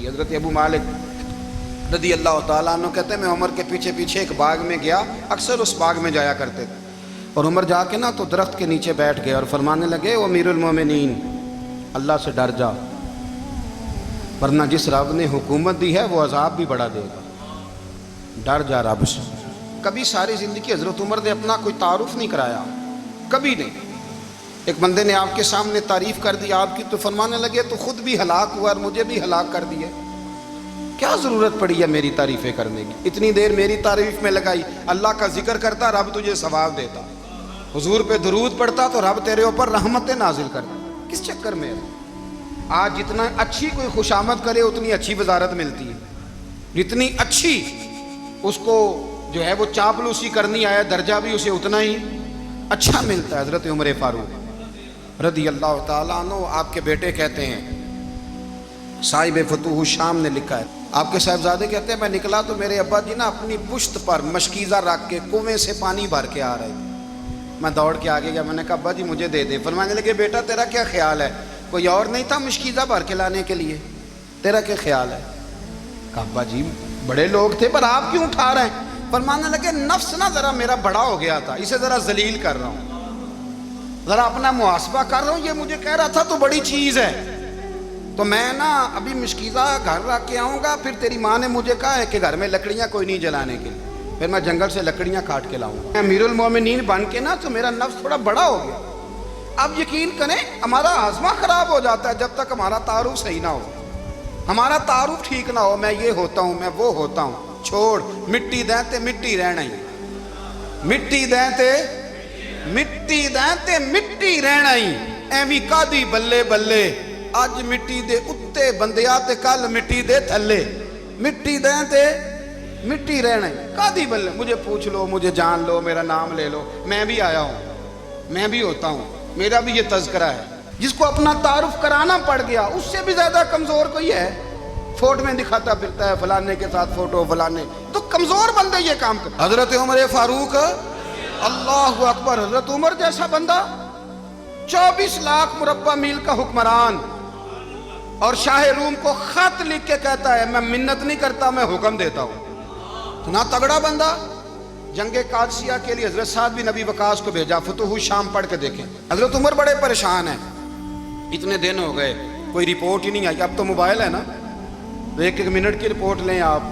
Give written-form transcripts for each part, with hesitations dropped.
حضرت ابو مالک رضی اللہ تعالیٰ عنہ کہتے ہیں میں عمر کے پیچھے پیچھے ایک باغ میں گیا، اکثر اس باغ میں جایا کرتے تھے، اور عمر جا کے نا تو درخت کے نیچے بیٹھ گئے اور فرمانے لگے او امیر المومنین اللہ سے ڈر جا، ورنہ جس رب نے حکومت دی ہے وہ عذاب بھی بڑا دے گا، ڈر جا رب سے۔ کبھی ساری زندگی حضرت عمر نے اپنا کوئی تعارف نہیں کرایا، کبھی نہیں۔ ایک بندے نے آپ کے سامنے تعریف کر دی آپ کی تو فرمانے لگے تو خود بھی ہلاک ہوا اور مجھے بھی ہلاک کر دیا، کیا ضرورت پڑی ہے میری تعریفیں کرنے کی؟ اتنی دیر میری تعریف میں لگائی، اللہ کا ذکر کرتا رب تجھے ثواب دیتا، حضور پہ درود پڑھتا تو رب تیرے اوپر رحمتیں نازل کرتا، کس چکر میں؟ آج جتنا اچھی کوئی خوشامد کرے اتنی اچھی وزارت ملتی ہے، جتنی اچھی اس کو جو ہے وہ چاپلوسی کرنی آیا درجہ بھی اسے اتنا ہی اچھا ملتا ہے۔ حضرت عمر فاروق رضی اللہ تعالیٰ عنہ آپ کے بیٹے کہتے ہیں، صاحب فتوح الشام نے لکھا ہے، آپ کے صاحبزادے کہتے ہیں میں نکلا تو میرے ابا جی نا اپنی پشت پر مشکیزہ رکھ کے کنویں سے پانی بھر کے آ رہے تھے، میں دوڑ کے آگے گیا، میں نے کہا ابا جی مجھے دے دے، فرمانے لگے بیٹا تیرا کیا خیال ہے، کوئی اور نہیں تھا مشکیزہ بھر کے لانے کے لیے، تیرا کیا خیال ہے؟ کہا ابا جی بڑے لوگ تھے پر آپ کیوں اٹھا رہے ہیں؟ فرمانے لگے نفس نا ذرا میرا بڑا ہو گیا تھا، اسے ذرا ذلیل کر رہا ہوں، ذرا اپنا محاسبہ کر رہا ہوں، یہ مجھے کہہ رہا تھا تو بڑی چیز ہے، تو میں نا ابھی مشکیزہ گھر رکھ کے آؤں گا، پھر تیری ماں نے مجھے کہا ہے کہ گھر میں لکڑیاں کوئی نہیں جلانے کے لیے، پھر میں جنگل سے لکڑیاں کاٹ کے لاؤں گا، امیر المومنین بن کے نا تو میرا نفس تھوڑا بڑا ہو گیا۔ اب یقین کریں ہمارا ہاضمہ خراب ہو جاتا ہے جب تک ہمارا تعارف صحیح نہ ہو، ہمارا تعارف ٹھیک نہ ہو، میں یہ ہوتا ہوں میں وہ ہوتا ہوں، چھوڑ مٹی دیں تے مٹی رہنا ہی، مٹی دیں تے مٹی دیں تے مٹی رہنا ہی، ایویں کادی بلے بلے اج مٹی دے اتے بندیا تے کل مٹی دے تھلے، مٹی دیں تے مٹی رہنا ہی، کادی بلے، مجھے پوچھ لو مجھے جان لو میرا نام لے لو، میں بھی آیا ہوں، میں بھی ہوتا ہوں، میرا بھی یہ تذکرہ ہے۔ جس کو اپنا تعارف کرانا پڑ گیا اس سے بھی زیادہ کمزور کوئی ہے؟ فوٹو میں دکھاتا پھرتا ہے فلانے کے ساتھ فوٹو، فلانے تو کمزور بندے یہ کام کرتے۔ حضرت عمر فاروق اللہ اکبر، حضرت عمر جیسا بندہ 24 لاکھ مربع میل کا حکمران، اور شاہ روم کو خط لکھ کے کہتا ہے میں منت نہیں کرتا میں حکم دیتا ہوں، اتنا تگڑا بندہ۔ جنگ قادسیہ کے لیے حضرت سعد بن ابی وقاص کو بھیجا، فتوح الشام پڑھ کے دیکھیں، حضرت عمر بڑے پریشان ہیں، اتنے دن ہو گئے کوئی رپورٹ ہی نہیں آئی، اب تو موبائل ہے نا، ایک ایک منٹ کی رپورٹ لیں آپ،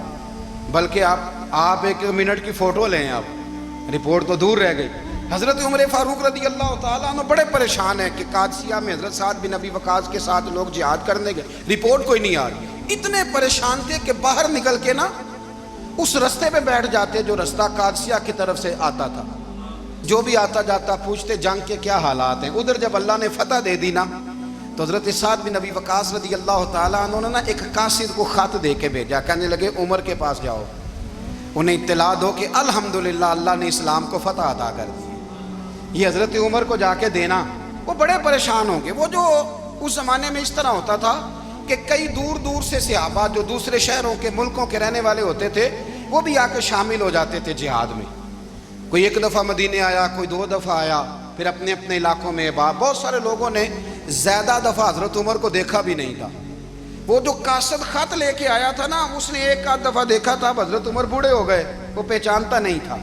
بلکہ آپ ایک ایک منٹ کی فوٹو لیں، آپ رپورٹ تو دور رہ گئی۔ حضرت عمر فاروق رضی اللہ تعالیٰ عنہ بڑے پریشان ہیں کہ قادسیہ میں حضرت سعد بن ابی وقاص کے ساتھ لوگ جہاد کرنے گئے، رپورٹ کوئی نہیں آ رہی، اتنے پریشان تھے کہ باہر نکل کے نا اس رستے پہ بیٹھ جاتے جو رستہ قادسیہ کی طرف سے آتا تھا، جو بھی آتا جاتا پوچھتے جنگ کے کیا حالات ہیں۔ ادھر جب اللہ نے فتح دے دی نا تو حضرت سعد بن ابی وقاص رضی اللہ تعالیٰ عنہ نے نا ایک قاصد کو خط دے کے بھیجا، کہنے لگے عمر کے پاس جاؤ، انہیں اطلاع دو کہ الحمدللہ اللہ نے اسلام کو فتح عطا کر دی۔ یہ حضرت عمر کو جا کے دینا، وہ بڑے پریشان ہوں گے۔ وہ جو اس زمانے میں اس طرح ہوتا تھا کہ کئی دور دور سے صحابہ جو دوسرے شہروں کے ملکوں کے رہنے والے ہوتے تھے وہ بھی آ کے شامل ہو جاتے تھے جہاد میں، کوئی ایک دفعہ مدینے آیا، کوئی 2 دفعہ آیا، پھر اپنے اپنے علاقوں میں بہت سارے لوگوں نے زیادہ دفعہ حضرت عمر کو دیکھا بھی نہیں تھا۔ وہ جو قاصد خط لے کے آیا تھا نا اس نے ایک آدھ دفعہ دیکھا تھا، حضرت عمر بوڑھے ہو گئے، وہ پہچانتا نہیں تھا،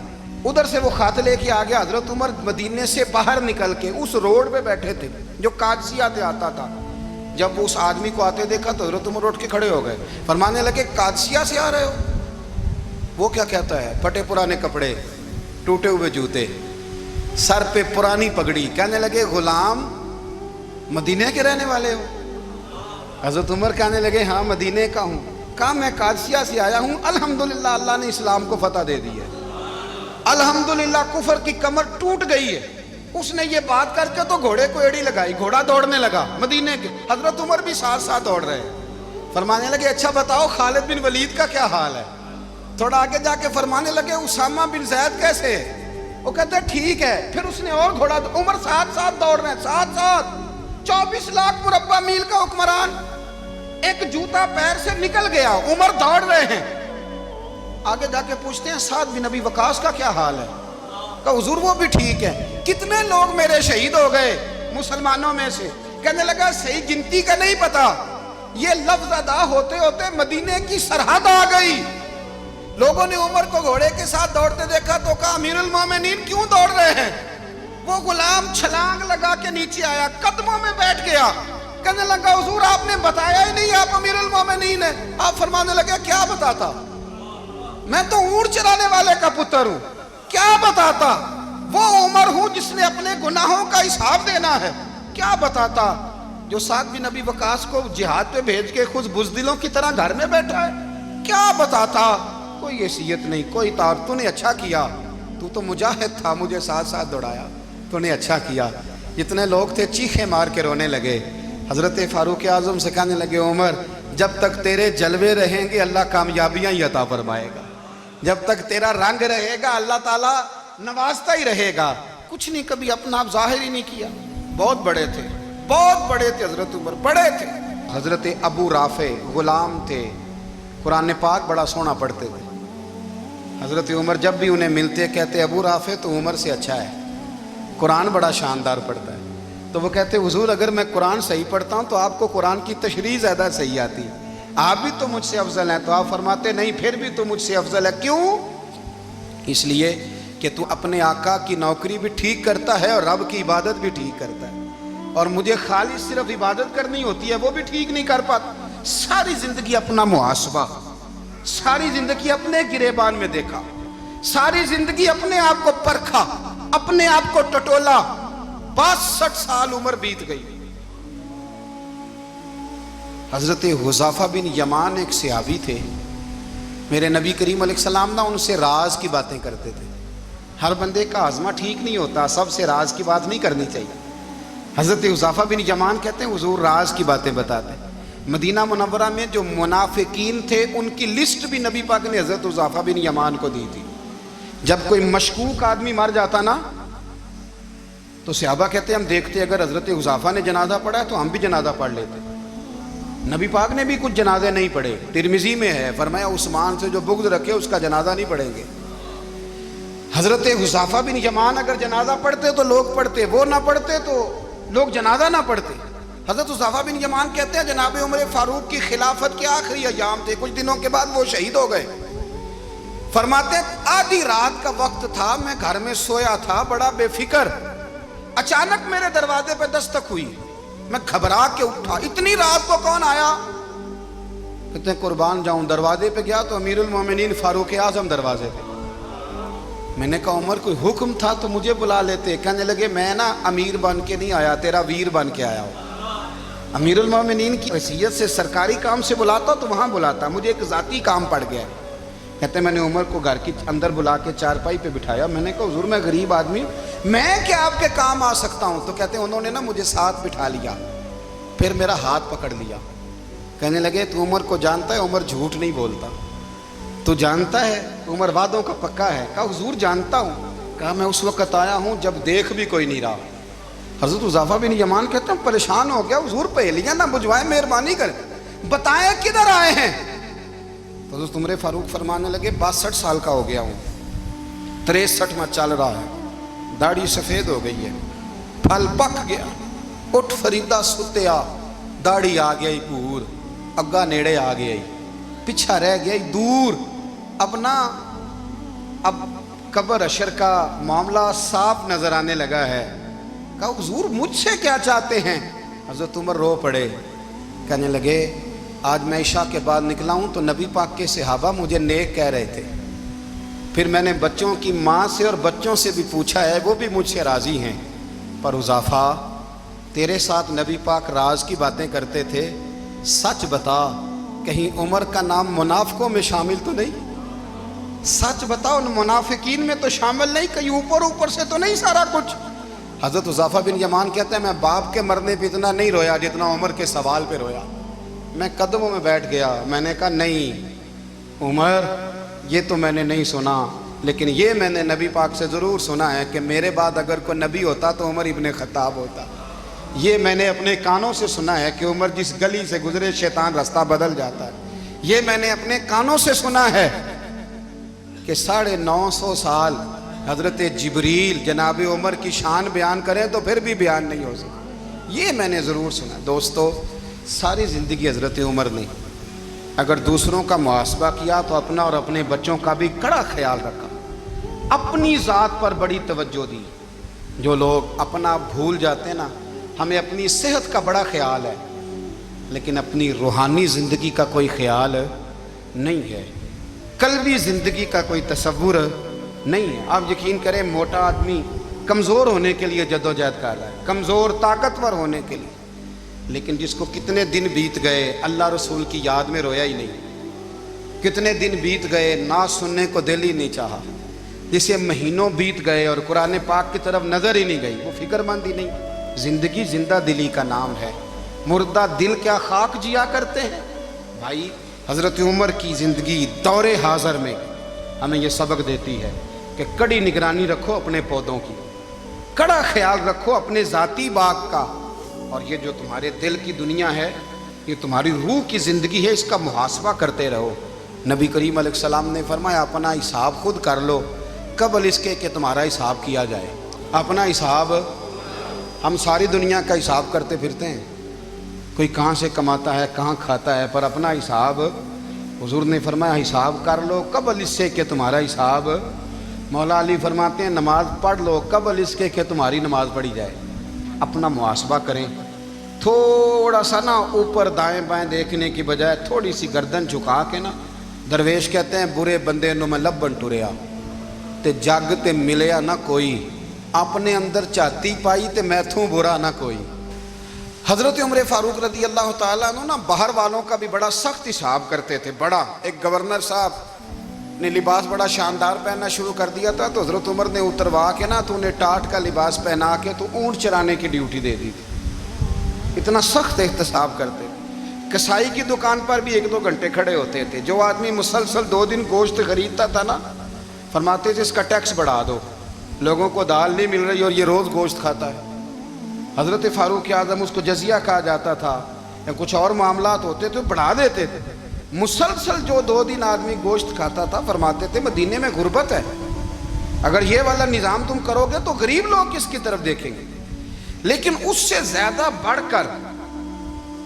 ادھر سے وہ خط لے کے آ گیا۔ حضرت عمر مدینے سے باہر نکل کے اس روڈ پہ بیٹھے تھے جو قادسیہ سے آتا تھا، جب اس آدمی کو آتے دیکھا تو حضرت عمر اٹھ کے کھڑے ہو گئے، فرمانے لگے قادسیہ سے آ رہے ہو؟ وہ کیا کہتا ہے؟ پھٹے پرانے کپڑے، ٹوٹے ہوئے جوتے، سر پہ پرانی پگڑی، کہنے لگے غلام مدینے کے رہنے والے ہو؟ حضرت عمر کہنے لگے ہاں مدینے کا ہوں۔ کہا میں قادسیہ سے آیا ہوں، الحمدللہ اللہ نے اسلام کو فتح دے دی ہے، الحمدللہ کفر کی کمر ٹوٹ گئی ہے۔ اس نے یہ بات کر کے تو گھوڑے کو ایڑی لگائی، گھوڑا دوڑنے لگا مدینے کے، حضرت عمر بھی ساتھ ساتھ دوڑ رہے، فرمانے لگے اچھا بتاؤ خالد بن ولید کا کیا حال ہے؟ تھوڑا آگے جا کے فرمانے لگے اسامہ بن زید کیسے ہے؟ وہ کہتے ہیں ٹھیک ہے۔ پھر اس نے اور گھوڑا، عمر ساتھ ساتھ دوڑ رہے ہیں، ساتھ ساتھ 24 لاکھ مربع میل کا حکمران، ایک جوتا پیر سے نکل گیا، عمر دوڑ رہے ہیں۔ آگے جا کے پوچھتے ہیں سعد بن ابی وقاص کا کیا حال ہے؟ کہا حضور وہ بھی ٹھیک ہے۔ کتنے لوگ میرے شہید ہو گئے مسلمانوں میں سے؟ کہنے لگا صحیح گنتی کا نہیں پتا، یہ لفظ ادا ہوتے ہوتے مدینے کی سرحد آ گئی. لوگوں نے عمر کو گھوڑے کے ساتھ دوڑتے دیکھا تو کہا امیر المومنین کیوں دوڑ رہے ہیں؟ وہ غلام چھلانگ لگا کے نیچے آیا, قدموں میں بیٹھ گیا, کہنے لگا حضور آپ نے بتایا ہی نہیں آپ امیر المومنین ہیں. آپ فرمانے لگے کیا بتاتا, میں تو اونٹ چرانے والے کا پتر ہوں, کیا بتاتا؟ وہ عمر ہوں جس نے اپنے گناہوں کا حساب دینا ہے, کیا بتاتا؟ جو سعد بن ابی وقاص کو جہاد پہ بھیج کے خود بزدلوں کی طرح گھر میں بیٹھا ہے, کیا بتاتا؟ کوئی حیثیت نہیں, کوئی طور. تو نے اچھا کیا, تو مجاہد تھا, مجھے ساتھ ساتھ دوڑایا, تو نے اچھا کیا. جتنے لوگ تھے چیخیں مار کے رونے لگے. حضرت فاروق اعظم سے کہنے لگے عمر جب تک تیرے جلوے رہیں گے اللہ کامیابیاں ہی عطا فرمائے گا, جب تک تیرا رنگ رہے گا اللہ تعالیٰ نوازتا ہی رہے گا. کچھ نہیں کبھی اپنا آپ ظاہر ہی نہیں کیا. بہت بڑے تھے, بہت بڑے تھے حضرت عمر, بڑے تھے. حضرت ابو رافع غلام تھے, قرآن پاک بڑا سونا پڑھتے تھے. حضرت عمر جب بھی انہیں ملتے کہتے ابو رافع تو عمر سے اچھا ہے, قرآن بڑا شاندار پڑھتا ہے. تو وہ کہتے حضور اگر میں قرآن صحیح پڑھتا ہوں تو آپ کو قرآن کی تشریح زیادہ صحیح آتی ہے, آپ بھی تو مجھ سے افضل ہیں. تو آپ فرماتے نہیں پھر بھی تو مجھ سے افضل ہے. کیوں؟ اس لیے کہ تو اپنے آقا کی نوکری بھی ٹھیک کرتا ہے اور رب کی عبادت بھی ٹھیک کرتا ہے, اور مجھے خالص صرف عبادت کرنی ہوتی ہے وہ بھی ٹھیک نہیں کر پاتا. ساری زندگی اپنا محاسبہ, ساری زندگی اپنے گریبان میں دیکھا, ساری زندگی اپنے آپ کو پرکھا, اپنے آپ کو ٹٹولا. 62 سال عمر بیت گئی. حضرت حذیفہ بن یمان ایک صحابی تھے, میرے نبی کریم علیہ السلام ان سے راز کی باتیں کرتے تھے. ہر بندے کا ہاضمہ ٹھیک نہیں ہوتا, سب سے راز کی بات نہیں کرنی چاہیے. حضرت حذیفہ بن یمان کہتے ہیں حضور راز کی باتیں بتاتے. مدینہ منورہ میں جو منافقین تھے ان کی لسٹ بھی نبی پاک نے حضرت حذیفہ بن یمان کو دی تھی. جب کوئی مشکوک آدمی مر جاتا نا تو صحابہ کہتے ہیں ہم دیکھتے اگر حضرت حذیفہ نے جنازہ پڑھا ہے تو ہم بھی جنازہ پڑھ لیتے. نبی پاک نے بھی کچھ جنازے نہیں پڑھے, ترمذی میں ہے, فرمایا عثمان سے جو بغض رکھے اس کا جنازہ نہیں پڑھیں گے. حضرت حذیفہ بن یمان اگر جنازہ پڑھتے تو لوگ پڑھتے, وہ نہ پڑھتے تو لوگ جنازہ نہ پڑھتے. حضرت حذیفہ بن یمان کہتے ہیں جناب عمر فاروق کی خلافت کے آخری ایام تھے, کچھ دنوں کے بعد وہ شہید ہو گئے. فرماتے آدھی رات کا وقت تھا, میں گھر میں سویا تھا بڑا بے فکر, اچانک میرے دروازے پہ دستک ہوئی, میں گھبرا کے اٹھا, اتنی رات کو کون آیا؟ کہتے ہیں قربان جاؤں, دروازے پہ گیا تو امیر المومنین فاروق اعظم دروازے پہ. میں نے کہا عمر کوئی حکم تھا تو مجھے بلا لیتے. کہنے لگے میں نا امیر بن کے نہیں آیا, تیرا ویر بن کے آیا ہوں. امیر المومنین کی حیثیت سے سرکاری کام سے بلاتا تو وہاں بلاتا, مجھے ایک ذاتی کام پڑ گیا. کہتے ہیں میں نے عمر کو گھر کی اندر بلا کے چارپائی پہ بٹھایا. میں نے کہا حضور میں غریب آدمی ہوں, میں کیا آپ کے کام آ سکتا ہوں؟ تو کہتے ہیں انہوں نے نا مجھے ساتھ بٹھا لیا, پھر میرا ہاتھ پکڑ لیا. کہنے لگے تو عمر کو جانتا ہے؟ عمر جھوٹ نہیں بولتا. تو جانتا ہے عمر وعدوں کا پکا ہے؟ کہا حضور جانتا ہوں. کہا میں اس وقت آیا ہوں جب دیکھ بھی کوئی نہیں رہا. حضرت حذیفہ بن یمان کہتے ہیں پریشان ہو گیا, حضور پہلیاں نہ بجھوائے, مہربانی کر بتائیں کدھر آئے ہیں. تو حضرت عمر فاروق فرمانے لگے 62 سال کا ہو گیا ہوں, 63 میں چل رہا ہے, داڑھی سفید ہو گئی ہے, پھل پک گیا, اٹھ فریدہ ستیا, داڑھی آ گئی پور, اگا نیڑے آ گئی, پیچھا رہ گئی دور. اب نا اب قبر اشر کا معاملہ صاف نظر آنے لگا ہے. کہا حضور مجھ سے کیا چاہتے ہیں؟ حضرت عمر رو پڑے, کہنے لگے آج میں عشاء کے بعد نکلا ہوں تو نبی پاک کے صحابہ مجھے نیک کہہ رہے تھے, پھر میں نے بچوں کی ماں سے اور بچوں سے بھی پوچھا ہے, وہ بھی مجھ سے راضی ہیں. پر حذیفہ تیرے ساتھ نبی پاک راز کی باتیں کرتے تھے, سچ بتا کہیں عمر کا نام منافقوں میں شامل تو نہیں؟ سچ بتا ان منافقین میں تو شامل نہیں, کہیں اوپر سے تو نہیں سارا کچھ؟ حضرت حذیفہ بن یمان کہتے ہیں میں باپ کے مرنے پہ اتنا نہیں رویا جتنا عمر کے سوال پہ رویا. میں قدموں میں بیٹھ گیا, میں نے کہا نہیں عمر یہ تو میں نے نہیں سنا, لیکن یہ میں نے نبی پاک سے ضرور سنا ہے کہ میرے بعد اگر کوئی نبی ہوتا تو عمر ابن خطاب ہوتا. یہ میں نے اپنے کانوں سے سنا ہے کہ عمر جس گلی سے گزرے شیطان رستہ بدل جاتا ہے. یہ میں نے اپنے کانوں سے سنا ہے کہ 950 سال حضرت جبریل جناب عمر کی شان بیان کریں تو پھر بھی بیان نہیں ہو سکتا. یہ میں نے ضرور سنا. دوستو ساری زندگی حضرت عمر نے اگر دوسروں کا محاسبہ کیا تو اپنا اور اپنے بچوں کا بھی کڑا خیال رکھا، اپنی ذات پر بڑی توجہ دی۔ جو لوگ اپنا بھول جاتے ہیں نا، ہمیں اپنی صحت کا بڑا خیال ہے لیکن اپنی روحانی زندگی کا کوئی خیال نہیں ہے، قلبی زندگی کا کوئی تصور نہیں ہے۔ آپ یقین کریں، موٹا آدمی کمزور ہونے کے لیے جدوجہد کر رہا ہے، کمزور طاقتور ہونے کے لیے، لیکن جس کو کتنے دن بیت گئے اللہ رسول کی یاد میں رویا ہی نہیں، کتنے دن بیت گئے نہ سننے کو دل ہی نہیں چاہا، جسے مہینوں بیت گئے اور قرآن پاک کی طرف نظر ہی نہیں گئی، وہ فکر مند ہی نہیں۔ زندگی زندہ دلی کا نام ہے، مردہ دل کیا خاک جیا کرتے ہیں؟ بھائی حضرت عمر کی زندگی دور حاضر میں ہمیں یہ سبق دیتی ہے کہ کڑی نگرانی رکھو اپنے پودوں کی، کڑا خیال رکھو اپنے ذاتی باغ کا، اور یہ جو تمہارے دل کی دنیا ہے، یہ تمہاری روح کی زندگی ہے، اس کا محاسبہ کرتے رہو۔ نبی کریم علیہ السلام نے فرمایا اپنا حساب خود کر لو قبل اس کے کہ تمہارا حساب کیا جائے۔ اپنا حساب، ہم ساری دنیا کا حساب کرتے پھرتے ہیں، کوئی کہاں سے کماتا ہے کہاں کھاتا ہے، پر اپنا حساب حضور نے فرمایا حساب کر لو قبل اس سے کہ تمہارا حساب، مولا علی فرماتے ہیں نماز پڑھ لو قبل اس کے کہ تمہاری نماز پڑھی جائے۔ اپنا محاسبہ کریں، تھوڑا سا نا اوپر دائیں بائیں دیکھنے کی بجائے تھوڑی سی گردن جھکا کے نا، درویش کہتے ہیں برے بندے نو میں لبن ٹریا تے جگ تے ملیا نہ کوئی، اپنے اندر چاہتی پائی تے میں تھوں برا نہ کوئی۔ حضرت عمر فاروق رضی اللہ تعالیٰ عنہ نا باہر والوں کا بھی بڑا سخت حساب کرتے تھے، بڑا۔ ایک گورنر صاحب نے لباس بڑا شاندار پہننا شروع کر دیا تھا تو حضرت عمر نے اتروا کے نا تو انہیں ٹاٹ کا لباس پہنا کے تو اونٹ چرانے کی ڈیوٹی دے دی تھی، اتنا سخت احتساب کرتے۔ کسائی کی دکان پر بھی 1-2 گھنٹے کھڑے ہوتے تھے، جو آدمی مسلسل 2 دن گوشت خریدتا تھا نا، فرماتے تھے اس کا ٹیکس بڑھا دو، لوگوں کو دال نہیں مل رہی اور یہ روز گوشت کھاتا ہے۔ حضرت فاروق اعظم اس کو جزیہ کہا جاتا تھا، یا کچھ اور معاملات ہوتے تو بڑھا دیتے تھے۔ مسلسل جو 2 دن آدمی گوشت کھاتا تھا، فرماتے تھے مدینے میں غربت ہے، اگر یہ والا نظام تم کرو گے تو غریب لوگ کس کی طرف دیکھیں گے۔ لیکن اس سے زیادہ بڑھ کر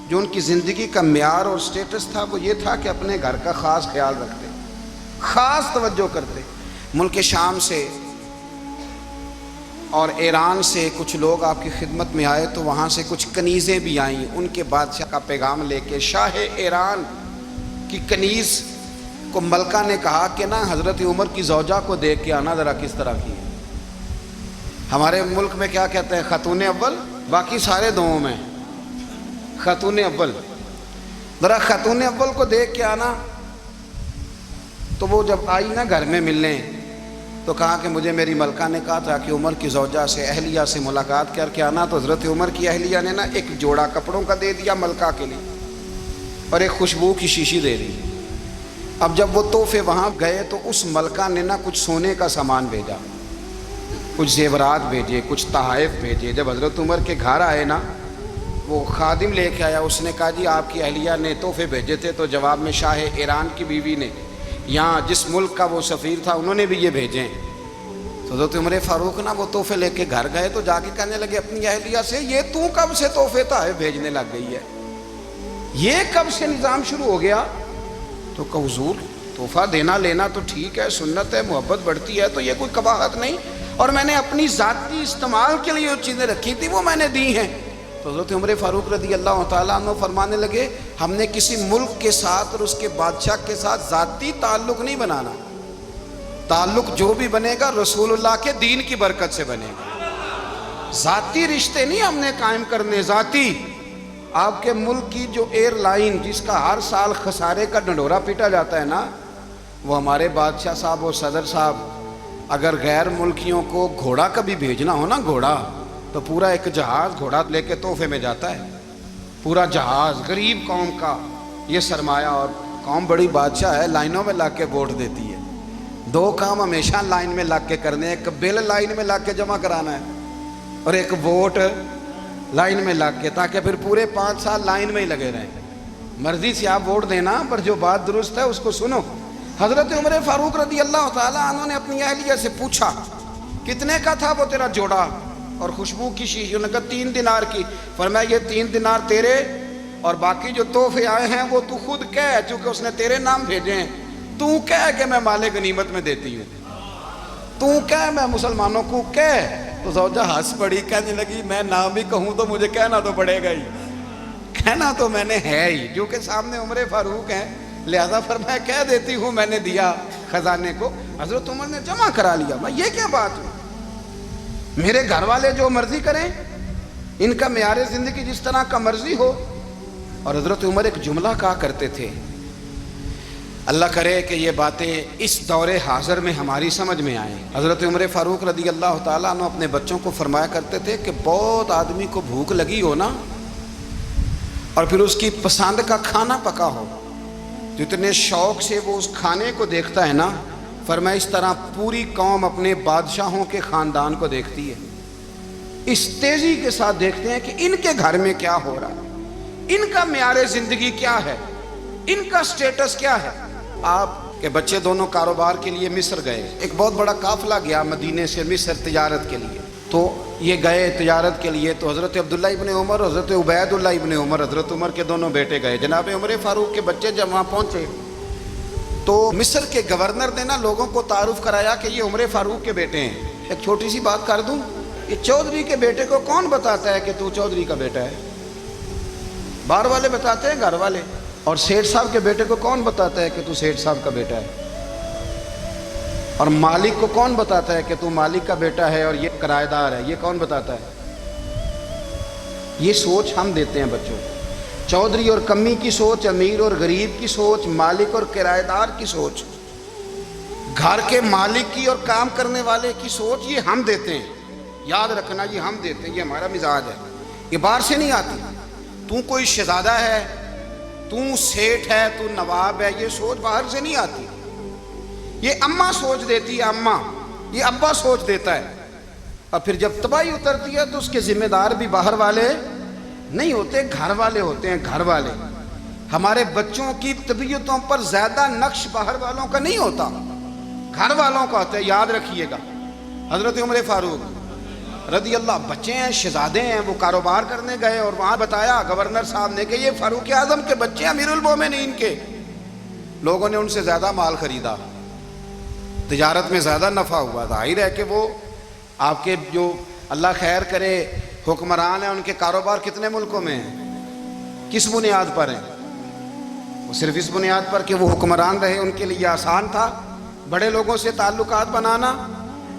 جو ان کی زندگی کا معیار اور سٹیٹس تھا وہ یہ تھا کہ اپنے گھر کا خاص خیال رکھتے، خاص توجہ کرتے۔ ملک شام سے اور ایران سے کچھ لوگ آپ کی خدمت میں آئے تو وہاں سے کچھ کنیزیں بھی آئیں، ان کے بادشاہ کا پیغام لے کے۔ شاہ ایران کی کنیز کو ملکہ نے کہا کہ نا حضرت عمر کی زوجہ کو دیکھ کے آنا ذرا کس طرح کی ہے۔ ہمارے ملک میں کیا کہتے ہیں، خاتون اول، باقی سارے دوؤں میں خاتون اول، ذرا خاتون اول کو دیکھ کے آنا۔ تو وہ جب آئی نا گھر میں ملنے تو کہا کہ مجھے میری ملکہ نے کہا تھا کہ عمر کی زوجہ سے اہلیہ سے ملاقات کر کے آنا۔ تو حضرت عمر کی اہلیہ نے نا ایک جوڑا کپڑوں کا دے دیا ملکہ کے لیے اور ایک خوشبو کی شیشی دے دی۔ اب جب وہ تحفے وہاں گئے تو اس ملکہ نے نا کچھ سونے کا سامان بھیجا، کچھ زیورات بھیجے، کچھ تحائف بھیجے۔ جب حضرت عمر کے گھر آئے نا، وہ خادم لے کے آیا، اس نے کہا جی آپ کی اہلیہ نے تحفے بھیجے تھے، تو جواب میں شاہ ایران کی بیوی نے، یہاں جس ملک کا وہ سفیر تھا، انہوں نے بھی یہ بھیجے ہیں۔ تو حضرت عمر فاروق نا وہ تحفے لے کے گھر گئے تو جا کے کہنے لگے اپنی اہلیہ سے، یہ تو کب سے تحفے تحائف بھیجنے لگ گئی ہے، یہ کب سے نظام شروع ہو گیا؟ تو کہ حضور تحفہ دینا لینا تو ٹھیک ہے، سنت ہے، محبت بڑھتی ہے، تو یہ کوئی قباحت نہیں، اور میں نے اپنی ذاتی استعمال کے لیے جو چیزیں رکھی تھی وہ میں نے دی ہیں۔ تو حضرت عمر فاروق رضی اللہ تعالیٰ عنہ فرمانے لگے ہم نے کسی ملک کے ساتھ اور اس کے بادشاہ کے ساتھ ذاتی تعلق نہیں بنانا، تعلق جو بھی بنے گا رسول اللہ کے دین کی برکت سے بنے گا، ذاتی رشتے نہیں ہم نے قائم کرنے۔ ذاتی آپ کے ملک کی جو ایئر لائن جس کا ہر سال خسارے کا ڈنڈورا پیٹا جاتا ہے نا، وہ ہمارے بادشاہ صاحب اور صدر صاحب اگر غیر ملکیوں کو گھوڑا کبھی بھیجنا ہو نا، گھوڑا، تو پورا ایک جہاز گھوڑا لے کے تحفے میں جاتا ہے، پورا جہاز غریب قوم کا یہ سرمایہ، اور قوم بڑی بادشاہ ہے، لائنوں میں لگ کے ووٹ دیتی ہے۔ 2 کام ہمیشہ لائن میں لگ کے کرنے، ایک بل لائن میں لگ کے جمع کرانا ہے اور ایک ووٹ لائن میں لگ کے، تاکہ پھر پورے 5 سال لائن میں ہی لگے رہیں۔ مرضی سے آپ ووٹ دینا، پر جو بات درست ہے اس کو سنو۔ حضرت عمر فاروق رضی اللہ تعالیٰ عنہ نے اپنی اہلیہ سے پوچھا کتنے کا تھا وہ تیرا جوڑا اور خوشبو کی شیشی؟ انہوں نے کہا 3 دینار کی۔ فرمایا یہ 3 دینار تیرے اور باقی جو تحفے آئے ہیں وہ تو خود کہہ، چونکہ اس نے تیرے نام بھیجے ہیں، تو کہہ کہ میں مال غنیمت میں دیتی ہوں، تو کہہ میں مسلمانوں کو کہہ۔ تو زوجہ ہنس پڑی، کہنے لگی میں نام بھی کہوں تو مجھے کہنا تو پڑے گا ہی، کہنا تو میں نے ہے ہی، جو کہ سامنے عمر فاروق ہیں، لہذا فرمایا کہہ دیتی ہوں میں نے دیا خزانے کو۔ حضرت عمر نے جمع کرا لیا۔ میں یہ کیا بات ہوئی، میرے گھر والے جو مرضی کریں، ان کا معیار زندگی جس طرح کا مرضی ہو۔ اور حضرت عمر ایک جملہ کہا کرتے تھے، اللہ کرے کہ یہ باتیں اس دور حاضر میں ہماری سمجھ میں آئیں۔ حضرت عمر فاروق رضی اللہ تعالیٰ عنہ اپنے بچوں کو فرمایا کرتے تھے کہ بہت آدمی کو بھوک لگی ہو نا، اور پھر اس کی پسند کا کھانا پکا ہو، تو اتنے شوق سے وہ اس کھانے کو دیکھتا ہے نا، فرمایا اس طرح پوری قوم اپنے بادشاہوں کے خاندان کو دیکھتی ہے، اس تیزی کے ساتھ دیکھتے ہیں کہ ان کے گھر میں کیا ہو رہا ہے، ان کا معیار زندگی کیا ہے، ان کا سٹیٹس کیا ہے۔ آپ کے بچے دونوں کاروبار کے لیے مصر گئے، ایک بہت بڑا قافلہ گیا مدینے سے مصر تجارت کے لیے، تو یہ گئے تجارت کے لیے، تو حضرت عبداللہ ابن عمر، حضرت عبید اللہ ابن عمر، حضرت عمر کے دونوں بیٹے گئے۔ جناب عمر فاروق کے بچے جب وہاں پہنچے تو مصر کے گورنر نے نا لوگوں کو تعارف کرایا کہ یہ عمر فاروق کے بیٹے ہیں۔ ایک چھوٹی سی بات کر دوں، یہ چودھری کے بیٹے کو کون بتاتا ہے کہ تو چودھری کا بیٹا ہے؟ باہر والے بتاتے ہیں، گھر والے۔ اور سیٹھ صاحب کے بیٹے کو کون بتاتا ہے کہ تو سیٹھ صاحب کا بیٹا ہے؟ اور مالک کو کون بتاتا ہے کہ تو مالک کا بیٹا ہے اور یہ کرایہ دار ہے؟ یہ کون بتاتا ہے؟ یہ سوچ ہم دیتے ہیں بچوں کو۔ چودھری اور کمی کی سوچ، امیر اور غریب کی سوچ، مالک اور کرایہ دار کی سوچ، گھر کے مالک کی اور کام کرنے والے کی سوچ، یہ ہم دیتے ہیں۔ یاد رکھنا، یہ ہم دیتے ہیں، یہ ہمارا مزاج ہے، یہ باہر سے نہیں آتی۔ تو کوئی شہزادہ ہے، تو سیٹھ ہے، تو نواب ہے، یہ سوچ باہر سے نہیں آتی، یہ اماں سوچ دیتی ہے، اماں، یہ ابا سوچ دیتا ہے۔ اور پھر جب تباہی اترتی ہے تو اس کے ذمہ دار بھی باہر والے نہیں ہوتے، گھر والے ہوتے ہیں، گھر والے۔ ہمارے بچوں کی طبیعتوں پر زیادہ نقش باہر والوں کا نہیں ہوتا، گھر والوں کا ہوتا ہے، یاد رکھیے گا۔ حضرت عمر فاروق رضی اللہ، بچے ہیں، شہزادے ہیں، وہ کاروبار کرنے گئے اور وہاں بتایا گورنر صاحب نے کہ یہ فاروق اعظم کے بچے ہیں، امیر المومنین کے۔ لوگوں نے ان سے زیادہ مال خریدا، تجارت میں زیادہ نفع ہوا، ظاہر ہے کہ وہ آپ کے جو اللہ خیر کرے حکمران ہیں، ان کے کاروبار کتنے ملکوں میں ہیں، کس بنیاد پر ہیں؟ وہ صرف اس بنیاد پر کہ وہ حکمران رہے، ان کے لیے آسان تھا بڑے لوگوں سے تعلقات بنانا۔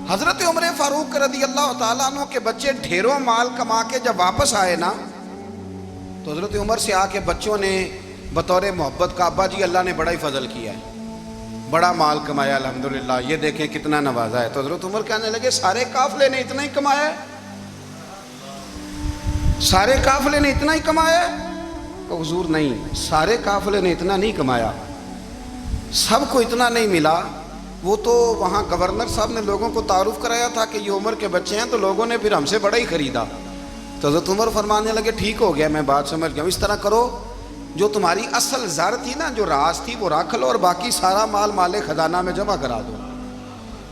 حضرت عمر فاروق رضی اللہ تعالیٰ عنہ کے بچے ڈھیروں مال کما کے جب واپس آئے نا، تو حضرت عمر سے آ کے بچوں نے بطور محبت کا، ابا جی اللہ نے بڑا ہی فضل کیا ہے، بڑا مال کمایا الحمدللہ، یہ دیکھیں کتنا نوازا ہے۔ تو حضرت عمر کہنے لگے سارے قافلے نے اتنا ہی کمایا ہے، سارے قافلے نے اتنا ہی کمایا ہے؟ تو حضور نہیں، سارے قافلے نے اتنا نہیں کمایا، سب کو اتنا نہیں ملا۔ وہ تو وہاں گورنر صاحب نے لوگوں کو تعارف کرایا تھا کہ یہ عمر کے بچے ہیں، تو لوگوں نے پھر ہم سے بڑا ہی خریدا۔ تو حضرت عمر فرمانے لگے ٹھیک ہو گیا، میں بات سمجھ گیا، اس طرح کرو، جو تمہاری اصل زر تھی نا، جو راز تھی، وہ رکھ لو، اور باقی سارا مال خزانہ میں جمع کرا دو،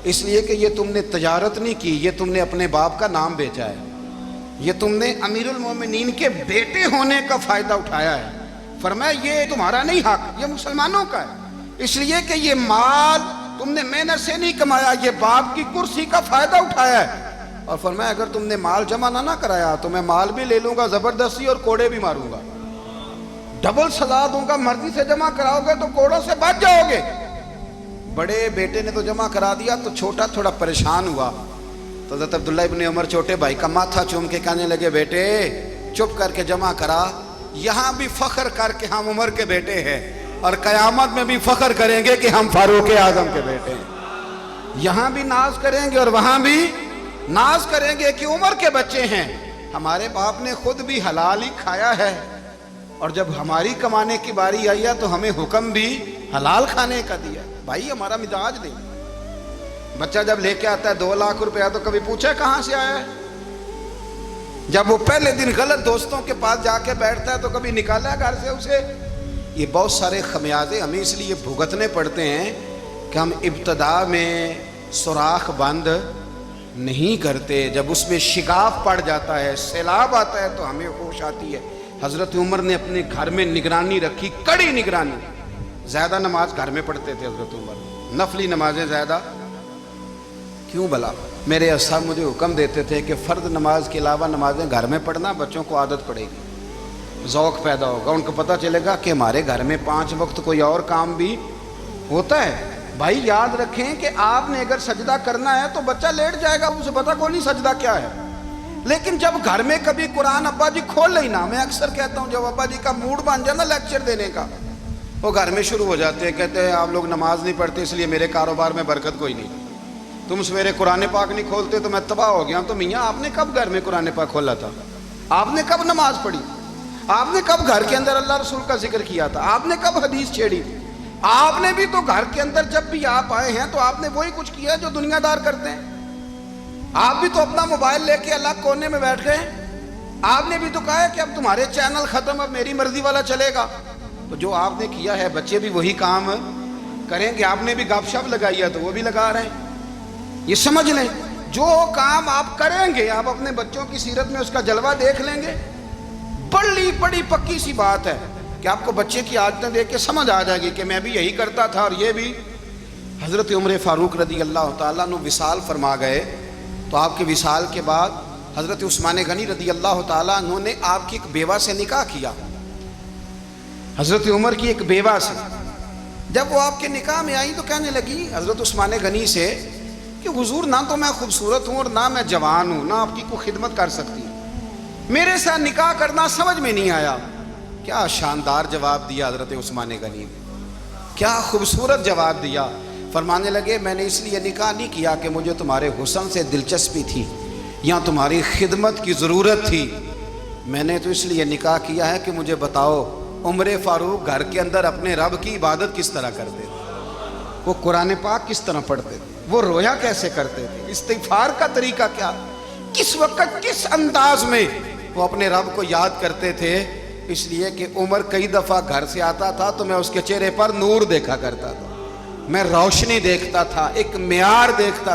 اس لیے کہ یہ تم نے تجارت نہیں کی، یہ تم نے اپنے باپ کا نام بیچا ہے، یہ تم نے امیر المومنین کے بیٹے ہونے کا فائدہ اٹھایا ہے۔ فرمایا یہ تمہارا نہیں حق، یہ مسلمانوں کا ہے، اس لیے کہ یہ مال تم نے محنت سے نہیں کمایا، یہ باپ کی کرسی کا فائدہ اٹھایا ہے۔ اور فرمایا اگر تم نے مال جمع نہ کرایا تو میں مال بھی لے لوں گا زبردستی اور کوڑے بھی ماروں گا، ڈبل سزا دوں گا، مرضی سے جمع کراؤ گے تو کوڑوں سے بچ جاؤ گے۔ بڑے بیٹے نے تو جمع کرا دیا، تو چھوٹا تھوڑا پریشان ہوا، تو حضرت عبداللہ ابن عمر چھوٹے بھائی کا ماتھا چوم کے کہنے لگے بیٹے چپ کر کے جمع کرا، یہاں بھی فخر کر کے ہم عمر کے بیٹے ہیں، اور قیامت میں بھی فخر کریں گے کہ ہم فاروق اعظم کے بیٹے ہیں، یہاں بھی ناز کریں گے اور وہاں بھی ناز کریں گے کہ عمر کے بچے ہیں۔ ہمارے باپ نے خود بھی حلال ہی کھایا ہے، اور جب ہماری کمانے کی باری آئی ہے تو ہمیں حکم بھی حلال کھانے کا دیا۔ بھائی ہمارا مزاج نہیں، بچہ جب لے کے آتا ہے 2 لاکھ روپیہ تو کبھی پوچھے کہاں سے آیا ہے؟ جب وہ پہلے دن غلط دوستوں کے پاس جا کے بیٹھتا ہے تو کبھی نکالا ہے گھر سے اسے؟ یہ بہت سارے خمیازے ہمیں اس لیے بھگتنے پڑتے ہیں کہ ہم ابتدا میں سوراخ بند نہیں کرتے، جب اس میں شگاف پڑ جاتا ہے، سیلاب آتا ہے تو ہمیں ہوش آتی ہے حضرت عمر نے اپنے گھر میں نگرانی رکھی، کڑی نگرانی. زیادہ نماز گھر میں پڑھتے تھے حضرت عمر، نفلی نمازیں زیادہ کیوں بھلا؟ میرے اصحاب مجھے حکم دیتے تھے کہ فرض نماز کے علاوہ نمازیں گھر میں پڑھنا، بچوں کو عادت پڑے گی، ذوق پیدا ہوگا، ان کو پتہ چلے گا کہ ہمارے گھر میں 5 وقت کوئی اور کام بھی ہوتا ہے. بھائی یاد رکھیں کہ آپ نے اگر سجدہ کرنا ہے تو بچہ لیٹ جائے گا، اسے پتہ کو نہیں سجدہ کیا ہے. لیکن جب گھر میں کبھی قرآن ابا جی کھول لینا، میں اکثر کہتا ہوں جب ابا جی کا موڈ بن جائے نا لیکچر دینے کا، وہ گھر میں شروع ہو جاتے ہیں، کہتے ہیں آپ لوگ نماز نہیں پڑھتے اس لیے میرے کاروبار میں برکت کوئی نہیں، تم سویرے قرآن پاک نہیں کھولتے تو میں تباہ ہو گیا. تو میاں آپ نے کب گھر میں قرآن پاک کھولا تھا؟ آپ نے کب نماز پڑھی؟ آپ نے کب گھر کے اندر اللہ رسول کا ذکر کیا تھا؟ آپ نے کب حدیث چھیڑی؟ آپ نے بھی تو گھر کے اندر جب بھی آپ آئے ہیں تو آپ نے وہی کچھ کیا جو دنیا دار کرتے ہیں. آپ بھی تو اپنا موبائل لے کے الگ کونے میں بیٹھ گئے. آپ نے بھی تو کہا ہے کہ اب تمہارے چینل ختم، اب میری مرضی والا چلے گا. تو جو آپ نے کیا ہے بچے بھی وہی کام کریں گے. آپ نے بھی گپ شپ لگائی ہے تو وہ بھی لگا رہے ہیں. یہ سمجھ لیں جو کام آپ کریں گے آپ اپنے بچوں کی سیرت میں اس کا جلوہ دیکھ لیں گے. بڑی پکی سی بات ہے کہ آپ کو بچے کی عادتیں دیکھ کے سمجھ آ جائے گی کہ میں بھی یہی کرتا تھا اور یہ بھی. حضرت عمر فاروق رضی اللہ تعالیٰ عنہ وصال فرما گئے تو آپ کے وصال کے بعد حضرت عثمان غنی رضی اللہ تعالیٰ عنہ نے آپ کی ایک بیوہ سے نکاح کیا، حضرت عمر کی ایک بیوہ سے. جب وہ آپ کے نکاح میں آئی تو کہنے لگی حضرت عثمان غنی سے کہ حضور نہ تو میں خوبصورت ہوں اور نہ میں جوان ہوں، نہ آپ کی کوئی خدمت کر سکتی ہوں، میرے ساتھ نکاح کرنا سمجھ میں نہیں آیا. کیا شاندار جواب دیا حضرت عثمان غنی نے، کیا خوبصورت جواب دیا. فرمانے لگے میں نے اس لیے نکاح نہیں کیا کہ مجھے تمہارے حسن سے دلچسپی تھی یا تمہاری خدمت کی ضرورت تھی، میں نے تو اس لیے نکاح کیا ہے کہ مجھے بتاؤ عمر فاروق گھر کے اندر اپنے رب کی عبادت کس طرح کرتے تھے، وہ قرآن پاک کس طرح پڑھتے تھے، وہ رویا کیسے کرتے تھے، استغفار کا طریقہ کیا، کس وقت کس انداز میں وہ اپنے رب کو یاد کرتے تھے. اس لیے کہ عمر کئی دفعہ گھر سے آتا تھا تو میں اس کے چہرے پر نور دیکھا کرتا تھا، میں روشنی دیکھتا تھا، ایک معیار دیکھتا